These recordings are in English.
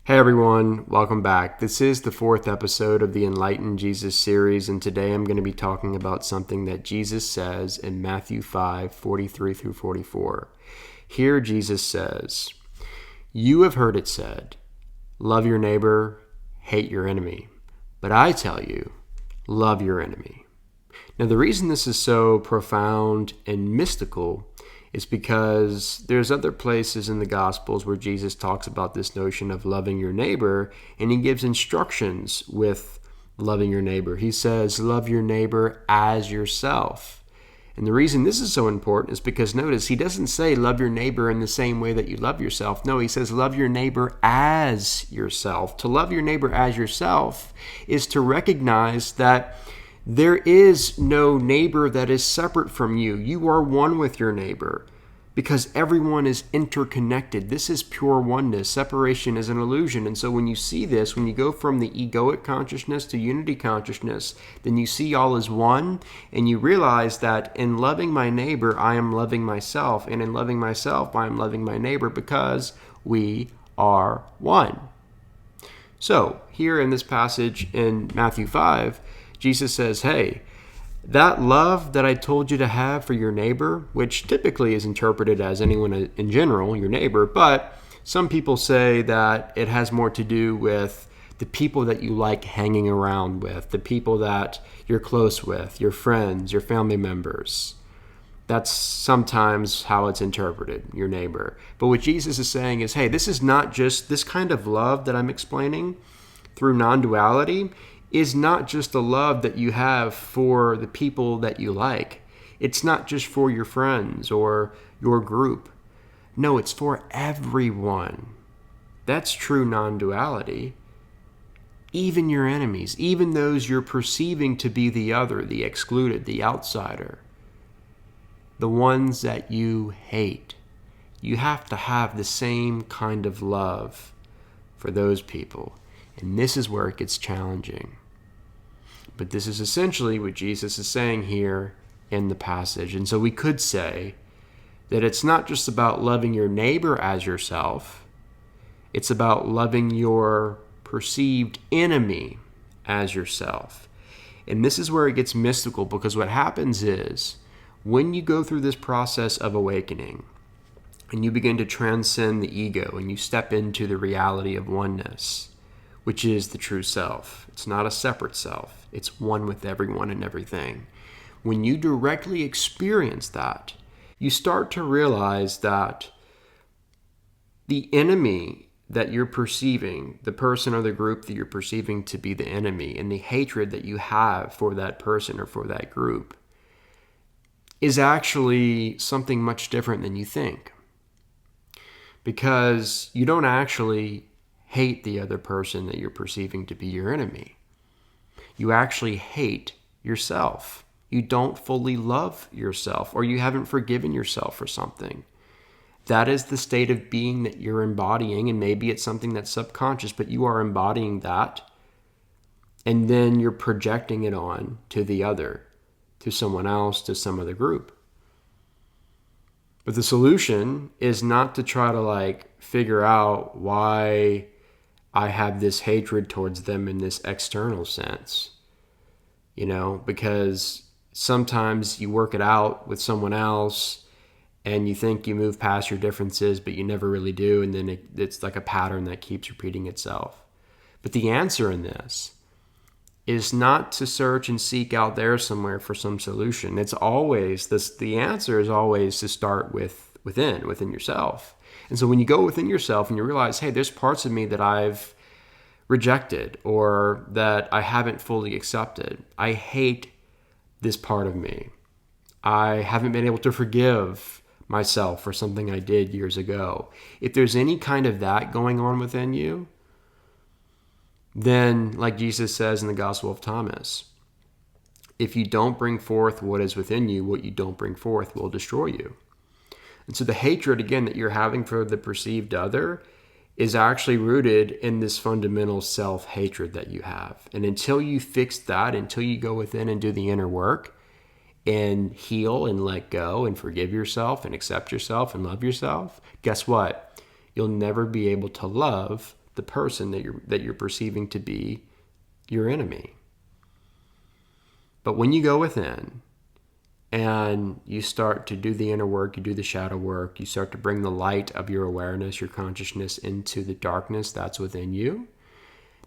Hey everyone, welcome back. This is the fourth episode of the Enlightened Jesus series, and today I'm going to be talking about something that Jesus says in Matthew 5:43 through 44. Here Jesus says, "You have heard it said, love your neighbor, hate your enemy. But I tell you, love your enemy." Now the reason this is so profound and mystical is because there's other places in the Gospels where Jesus talks about this notion of loving your neighbor, and he gives instructions with loving your neighbor. He says, love your neighbor as yourself. And the reason this is so important is because notice, he doesn't say love your neighbor in the same way that you love yourself. No, he says love your neighbor as yourself. To love your neighbor as yourself is to recognize that there is no neighbor that is separate from you. You are one with your neighbor because everyone is interconnected. This is pure oneness. Separation is an illusion. And so when you see this, when you go from the egoic consciousness to unity consciousness, then you see all as one, and you realize that in loving my neighbor, I am loving myself. And in loving myself, I am loving my neighbor because we are one. So here in this passage in Matthew 5, Jesus says, hey, that love that I told you to have for your neighbor, which typically is interpreted as anyone in general, your neighbor, but some people say that it has more to do with the people that you like hanging around with, the people that you're close with, your friends, your family members. That's sometimes how it's interpreted, your neighbor. But what Jesus is saying is, hey, this is not just this kind of love that I'm explaining through non-duality is not just the love that you have for the people that you like. It's not just for your friends or your group. No, it's for everyone. That's true non-duality. Even your enemies, even those you're perceiving to be the other, the excluded, the outsider, the ones that you hate. You have to have the same kind of love for those people. And this is where it gets challenging. But this is essentially what Jesus is saying here in the passage. And so we could say that it's not just about loving your neighbor as yourself. It's about loving your perceived enemy as yourself. And this is where it gets mystical, because what happens is when you go through this process of awakening and you begin to transcend the ego and you step into the reality of oneness, which is the true self. It's not a separate self. It's one with everyone and everything. When you directly experience that, you start to realize that the enemy that you're perceiving, the person or the group that you're perceiving to be the enemy, and the hatred that you have for that person or for that group is actually something much different than you think. Because you don't actually hate the other person that you're perceiving to be your enemy. You actually hate yourself. You don't fully love yourself, or you haven't forgiven yourself for something. That is the state of being that you're embodying, and maybe it's something that's subconscious, but you are embodying that, and then you're projecting it on to the other, to someone else, to some other group. But the solution is not to try to figure out why I have this hatred towards them in this external sense, because sometimes you work it out with someone else and you think you move past your differences, but you never really do. And then it's like a pattern that keeps repeating itself. But the answer in this is not to search and seek out there somewhere for some solution. It's always the answer is always to start within yourself. And so when you go within yourself and you realize, hey, there's parts of me that I've rejected or that I haven't fully accepted. I hate this part of me. I haven't been able to forgive myself for something I did years ago. If there's any kind of that going on within you, then like Jesus says in the Gospel of Thomas, if you don't bring forth what is within you, what you don't bring forth will destroy you. And so the hatred, again, that you're having for the perceived other is actually rooted in this fundamental self-hatred that you have. And until you fix that, until you go within and do the inner work and heal and let go and forgive yourself and accept yourself and love yourself, guess what? You'll never be able to love the person that you're perceiving to be your enemy. But when you go within and you start to do the inner work, you do the shadow work, you start to bring the light of your awareness, your consciousness into the darkness that's within you,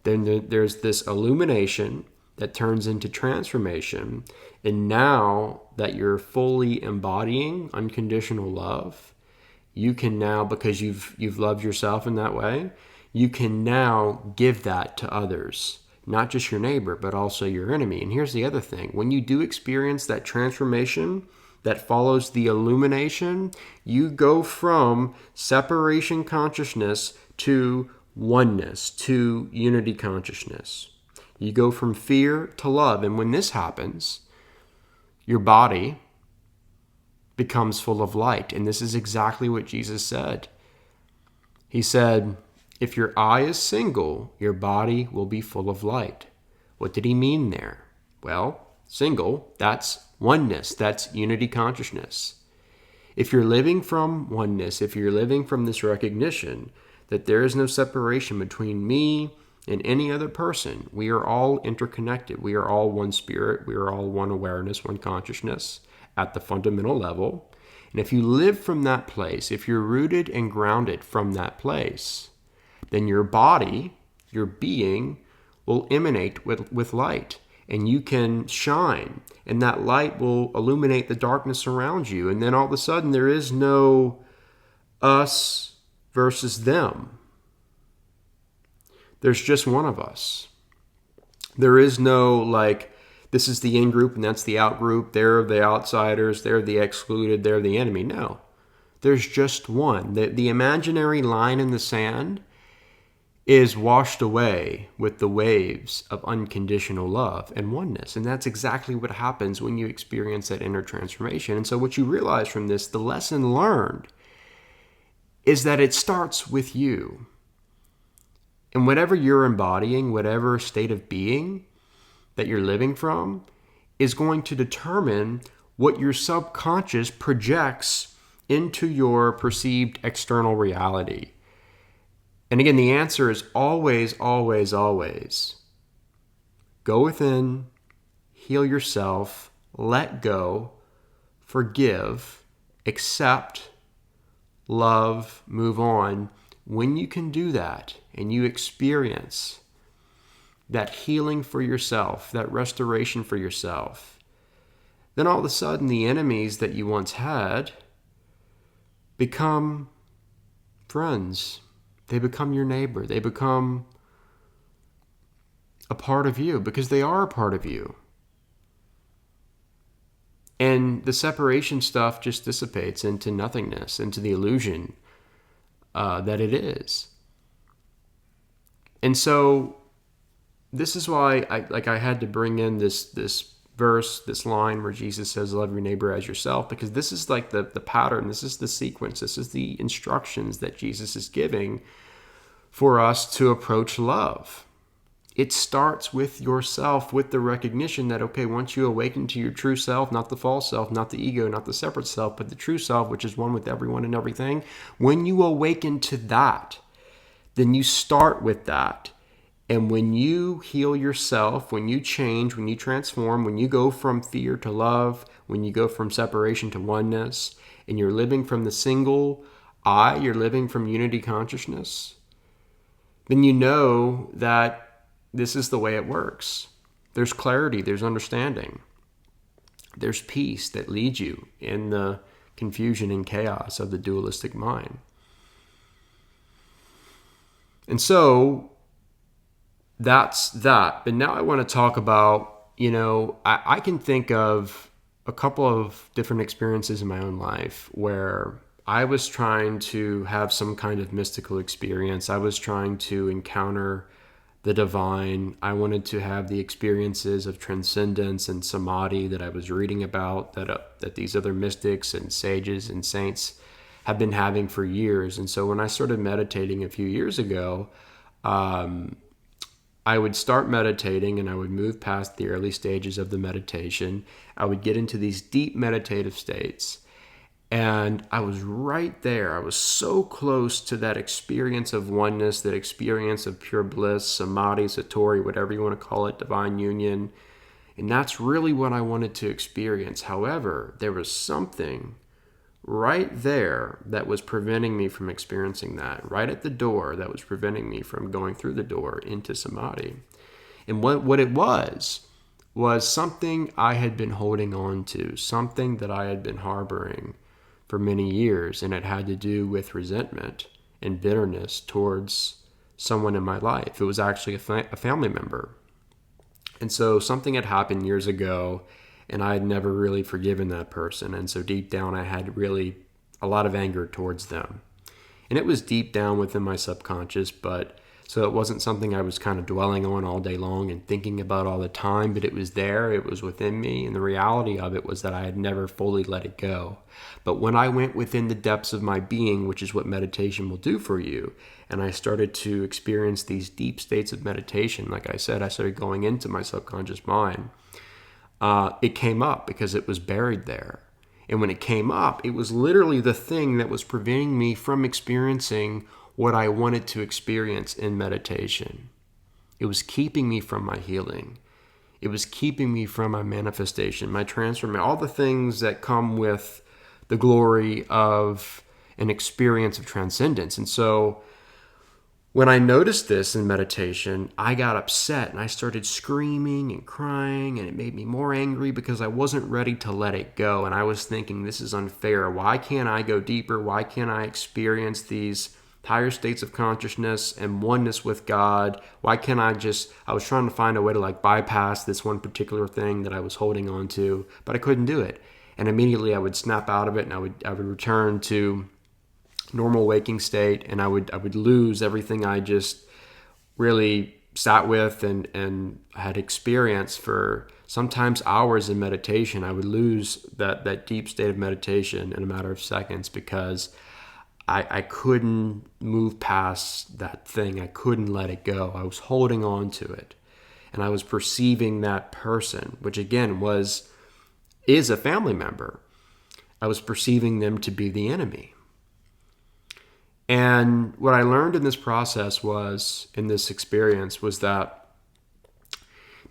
then there's this illumination that turns into transformation. And now that you're fully embodying unconditional love, you can now, because you've loved yourself in that way, you can now give that to others. Not just your neighbor, but also your enemy. And here's the other thing. When you do experience that transformation that follows the illumination, you go from separation consciousness to oneness, to unity consciousness. You go from fear to love. And when this happens, your body becomes full of light. And this is exactly what Jesus said. He said, if your eye is single, your body will be full of light. What did he mean there? Well, single, that's oneness, that's unity consciousness. If you're living from oneness, if you're living from this recognition that there is no separation between me and any other person, we are all interconnected. We are all one spirit. We are all one awareness, one consciousness at the fundamental level. And if you live from that place, if you're rooted and grounded from that place, then your body, your being, will emanate with light. And you can shine. And that light will illuminate the darkness around you. And then all of a sudden, there is no us versus them. There's just one of us. There is no like, this is the in group and that's the out group. They're the outsiders. They're the excluded. They're the enemy. No, there's just one. The imaginary line in the sand is washed away with the waves of unconditional love and oneness. And that's exactly what happens when you experience that inner transformation. And so what you realize from this, the lesson learned, is that it starts with you. And whatever you're embodying, whatever state of being that you're living from, is going to determine what your subconscious projects into your perceived external reality. And again, the answer is always, always, always go within, heal yourself, let go, forgive, accept, love, move on. When you can do that and you experience that healing for yourself, that restoration for yourself, then all of a sudden the enemies that you once had become friends. They become your neighbor. They become a part of you because they are a part of you. And the separation stuff just dissipates into nothingness, into the illusion that it is. And so this is why I had to bring in this verse, this line where Jesus says, love your neighbor as yourself, because this is like the pattern, this is the sequence, this is the instructions that Jesus is giving for us to approach love. It starts with yourself, with the recognition that, okay, once you awaken to your true self, not the false self, not the ego, not the separate self, but the true self, which is one with everyone and everything, when you awaken to that, then you start with that. And when you heal yourself, when you change, when you transform, when you go from fear to love, when you go from separation to oneness, and you're living from the single I, you're living from unity consciousness, then you know that this is the way it works. There's clarity, there's understanding, there's peace that leads you in the confusion and chaos of the dualistic mind. And so that's that. But now I want to talk about, I can think of a couple of different experiences in my own life where I was trying to have some kind of mystical experience. I was trying to encounter the divine. I wanted to have the experiences of transcendence and samadhi that I was reading about, that these other mystics and sages and saints have been having for years. And so when I started meditating a few years ago, I would start meditating and I would move past the early stages of the meditation. I would get into these deep meditative states. And I was right there. I was so close to that experience of oneness, that experience of pure bliss, samadhi, satori, whatever you want to call it, divine union. And that's really what I wanted to experience. However, there was something right there that was preventing me from experiencing that, right at the door that was preventing me from going through the door into samadhi. And what it was something I had been holding on to, something that I had been harboring for many years, and it had to do with resentment and bitterness towards someone in my life. It was actually a family member. And so something had happened years ago, and I had never really forgiven that person. And so deep down, I had really a lot of anger towards them. And it was deep down within my subconscious, but so it wasn't something I was kind of dwelling on all day long and thinking about all the time, but it was there, it was within me, and the reality of it was that I had never fully let it go. But when I went within the depths of my being, which is what meditation will do for you, and I started to experience these deep states of meditation, like I said, I started going into my subconscious mind, it came up because it was buried there. And when it came up, it was literally the thing that was preventing me from experiencing what I wanted to experience in meditation. It was keeping me from my healing. It was keeping me from my manifestation, my transformation, all the things that come with the glory of an experience of transcendence. And so when I noticed this in meditation, I got upset and I started screaming and crying, and it made me more angry because I wasn't ready to let it go. And I was thinking, this is unfair. Why can't I go deeper? Why can't I experience these higher states of consciousness and oneness with God? Why can't I was trying to find a way to bypass this one particular thing that I was holding on to, but I couldn't do it. And immediately I would snap out of it, and I would return to normal waking state, and I would lose everything I just really sat with and had experienced for sometimes hours in meditation. I would lose that deep state of meditation in a matter of seconds because I couldn't move past that thing. I couldn't let it go. I was holding on to it, and I was perceiving that person, which again is a family member. I was perceiving them to be the enemy. And what I learned in this process in this experience was that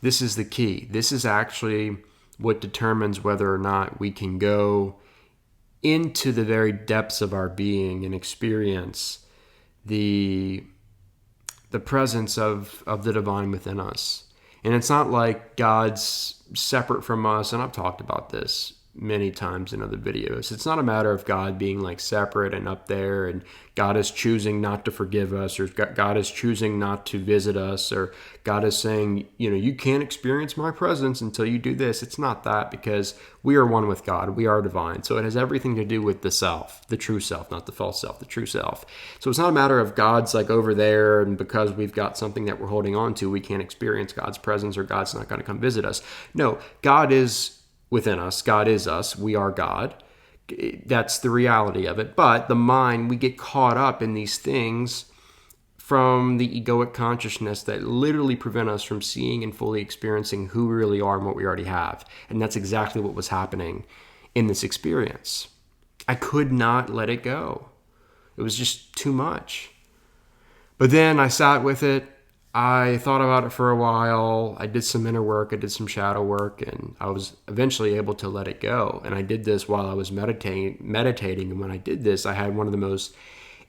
this is the key. This is actually what determines whether or not we can go into the very depths of our being and experience the presence of the divine within us. And it's not like God's separate from us, and I've talked about this many times in other videos. It's not a matter of God being separate and up there, and God is choosing not to forgive us, or God is choosing not to visit us, or God is saying, you can't experience my presence until you do this. It's not that, because we are one with God. We are divine. So it has everything to do with the self, the true self, not the false self, the true self. So it's not a matter of God's over there, and because we've got something that we're holding on to, we can't experience God's presence, or God's not going to come visit us. No, God is within us. God is us. We are God. That's the reality of it. But the mind, we get caught up in these things from the egoic consciousness that literally prevent us from seeing and fully experiencing who we really are and what we already have. And that's exactly what was happening in this experience. I could not let it go. It was just too much. But then I sat with it. I thought about it for a while. I did some inner work. I did some shadow work, and I was eventually able to let it go. And I did this while I was meditating. And when I did this, I had one of the most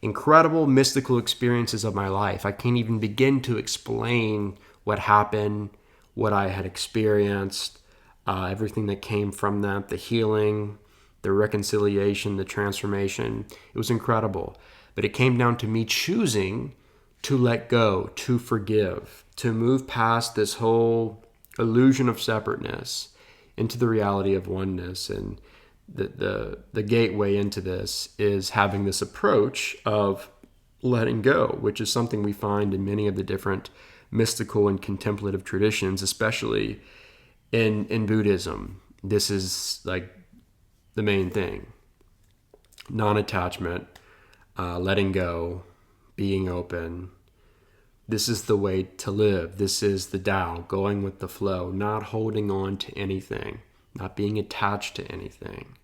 incredible mystical experiences of my life. I can't even begin to explain what happened, what I had experienced, everything that came from that, the healing, the reconciliation, the transformation. It was incredible. But it came down to me choosing to let go, to forgive, to move past this whole illusion of separateness into the reality of oneness. And the gateway into this is having this approach of letting go, which is something we find in many of the different mystical and contemplative traditions, especially in Buddhism. This is the main thing. Non-attachment, letting go, being open. This is the way to live. This is the Tao, going with the flow, not holding on to anything, not being attached to anything.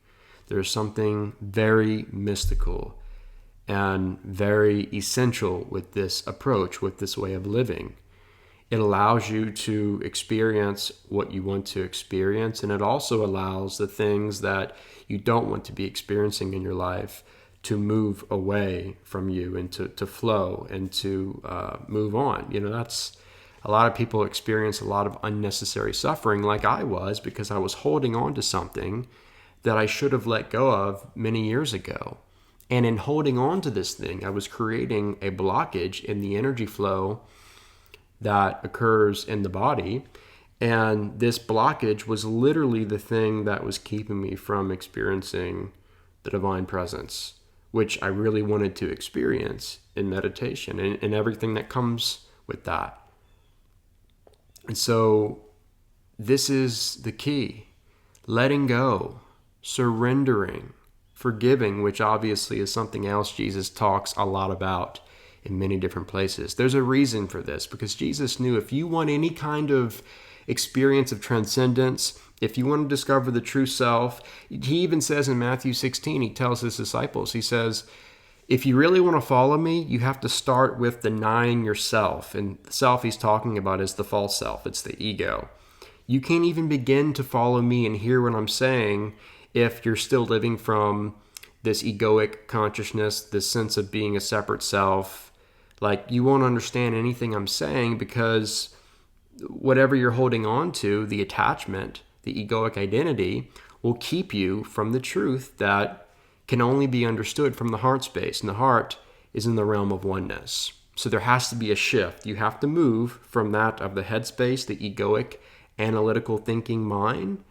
There's something very mystical and very essential with this approach, with this way of living. It allows you to experience what you want to experience, and it also allows the things that you don't want to be experiencing in your life to move away from you and to flow and to move on. That's a lot of people experience a lot of unnecessary suffering, like I was, because I was holding on to something that I should have let go of many years ago. And in holding on to this thing, I was creating a blockage in the energy flow that occurs in the body. And this blockage was literally the thing that was keeping me from experiencing the divine presence, which I really wanted to experience in meditation and everything that comes with that. And so this is the key: letting go, surrendering, forgiving, which obviously is something else Jesus talks a lot about in many different places. There's a reason for this, because Jesus knew if you want any kind of experience of transcendence, if you want to discover the true self, he even says in Matthew 16, he tells his disciples, he says, if you really want to follow me, you have to start with denying yourself. And the self he's talking about is the false self. It's the ego. You can't even begin to follow me and hear what I'm saying if you're still living from this egoic consciousness, this sense of being a separate self. Like, you won't understand anything I'm saying, because whatever you're holding on to, the attachment, the egoic identity, will keep you from the truth that can only be understood from the heart space. And the heart is in the realm of oneness. So there has to be a shift. You have to move from that of the head space, the egoic, analytical thinking mind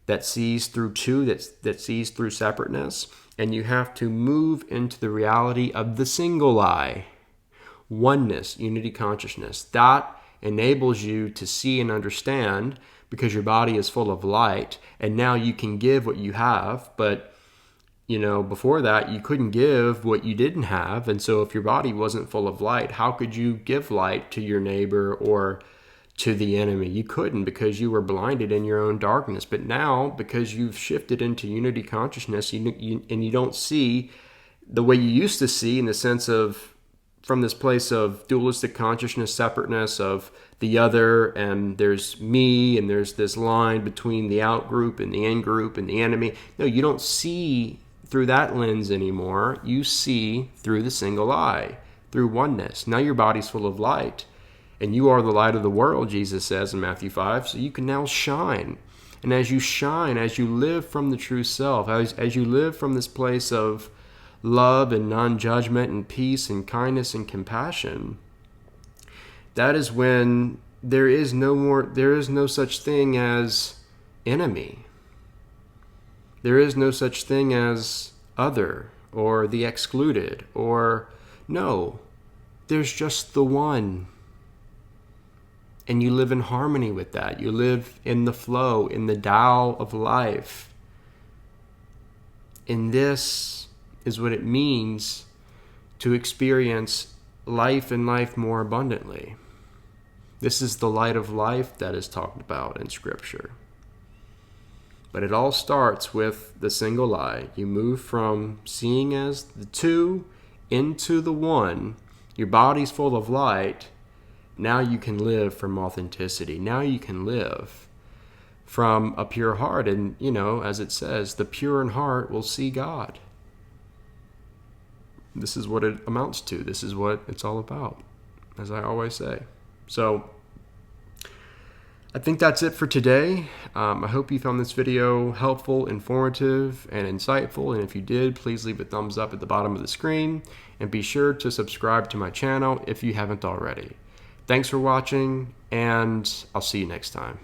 that sees through two, that sees through separateness. And you have to move into the reality of the single I, oneness, unity consciousness. That enables you to see and understand, because your body is full of light, and now you can give what you have. But before that, you couldn't give what you didn't have. And so if your body wasn't full of light, how could you give light to your neighbor or to the enemy? You couldn't, because you were blinded in your own darkness. But now, because you've shifted into unity consciousness, you don't see the way you used to see, in the sense of from this place of dualistic consciousness, separateness of the other, and there's me, and there's this line between the out group and the in group and the enemy. No, you don't see through that lens anymore. You see through the single eye, through oneness. Now your body's full of light, and you are the light of the world, Jesus says in Matthew 5, so you can now shine. And as you shine, as you live from the true self, as you live from this place of love and non-judgment and peace and kindness and compassion, that is when there is no such thing as enemy. There is no such thing as other or the excluded, or no, there's just the one. And you live in harmony with that. You live in the flow, in the Tao of life. And this is what it means to experience life and life more abundantly. This is the light of life that is talked about in Scripture. But it all starts with the single eye. You move from seeing as the two into the one. Your body's full of light. Now you can live from authenticity. Now you can live from a pure heart. And, as it says, the pure in heart will see God. This is what it amounts to. This is what it's all about, as I always say. So I think that's it for today. I hope you found this video helpful, informative, and insightful. And if you did, please leave a thumbs up at the bottom of the screen. And be sure to subscribe to my channel if you haven't already. Thanks for watching, and I'll see you next time.